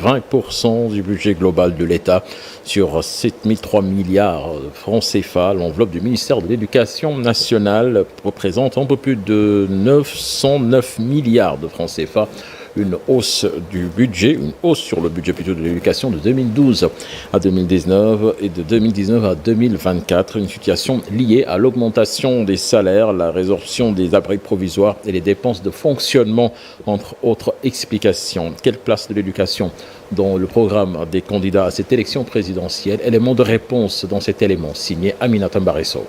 20% du budget global de l'État sur 7 003 milliards de francs CFA. L'enveloppe du ministère de l'Éducation nationale représente un peu plus de 909 milliards de francs CFA. Une hausse sur le budget plutôt de l'éducation de 2012 à 2019 et de 2019 à 2024. Une situation liée à l'augmentation des salaires, la résorption des abris provisoires et les dépenses de fonctionnement, entre autres explications. Quelle place de l'éducation dans le programme des candidats à cette élection présidentielle? Élément de réponse dans cet élément, signé Aminata Mbaresso.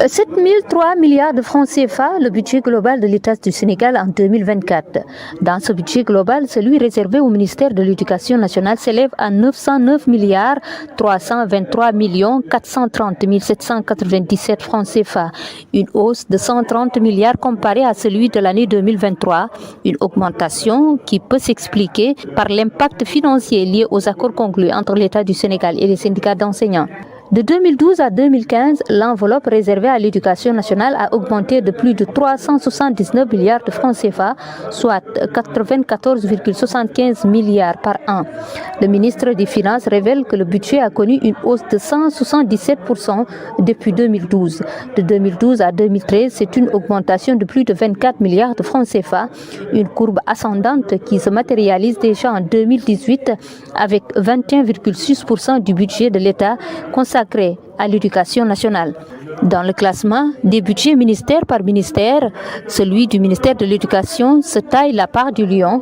7 003 milliards de francs CFA, le budget global de l'État du Sénégal en 2024. Dans ce budget global, celui réservé au ministère de l'Éducation nationale s'élève à 909 milliards 323 millions 430 797 francs CFA, une hausse de 130 milliards comparée à celui de l'année 2023, une augmentation qui peut s'expliquer par l'impact financier lié aux accords conclus entre l'État du Sénégal et les syndicats d'enseignants. De 2012 à 2015, l'enveloppe réservée à l'éducation nationale a augmenté de plus de 379 milliards de francs CFA, soit 94,75 milliards par an. Le ministre des Finances révèle que le budget a connu une hausse de 177% depuis 2012. De 2012 à 2013, c'est une augmentation de plus de 24 milliards de francs CFA, une courbe ascendante qui se matérialise déjà en 2018 avec 21,6% du budget de l'État consacré à l'éducation nationale. Dans le classement des budgets ministère par ministère, celui du ministère de l'Éducation se taille la part du lion.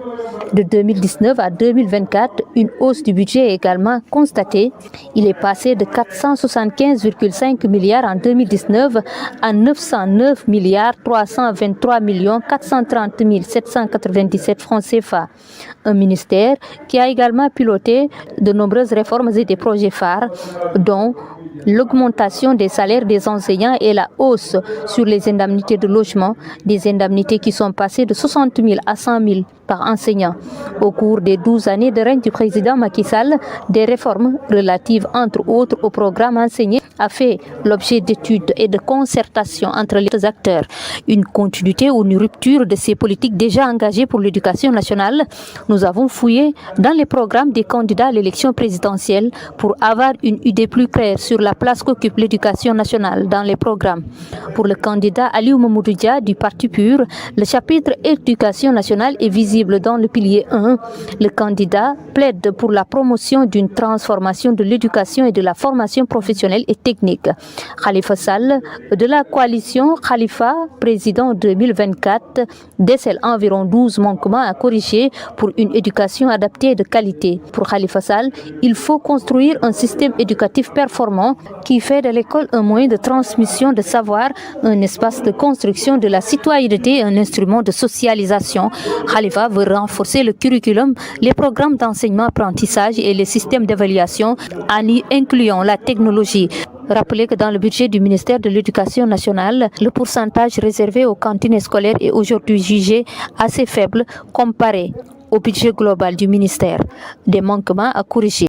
De 2019 à 2024, une hausse du budget est également constatée. Il est passé de 475,5 milliards en 2019 à 909 milliards 323 millions 430 797 francs CFA. Un ministère qui a également piloté de nombreuses réformes et des projets phares, dont l'augmentation des salaires des enseignants et la hausse sur les indemnités de logement, des indemnités qui sont passées de 60 000 à 100 000 par enseignant. Au cours des 12 années de règne du président Macky Sall, des réformes relatives entre autres au programme enseigné a fait l'objet d'études et de concertations entre les acteurs. Une continuité ou une rupture de ces politiques déjà engagées pour l'éducation nationale. Nous avons fouillé dans les programmes des candidats à l'élection présidentielle pour avoir une idée plus claire sur la place qu'occupe l'éducation nationale dans les programmes. Pour le candidat Aliou Mamadou Dia du Parti PUR, le chapitre éducation nationale est visible dans le pilier 1. Le candidat plaide pour la promotion d'une transformation de l'éducation et de la formation professionnelle et technique. Khalifa Sall de la coalition Khalifa, président 2024, décèle environ 12 manquements à corriger pour une éducation adaptée et de qualité. Pour Khalifa Sall, il faut construire un système éducatif performant qui fait de l'école un moyen de transmission de savoir, un espace de construction de la citoyenneté et un instrument de socialisation. Khalifa veut renforcer le curriculum, les programmes d'enseignement-apprentissage et les systèmes d'évaluation en y incluant la technologie. Rappelez que dans le budget du ministère de l'Éducation nationale, le pourcentage réservé aux cantines scolaires est aujourd'hui jugé assez faible comparé au budget global du ministère. Des manquements à corriger.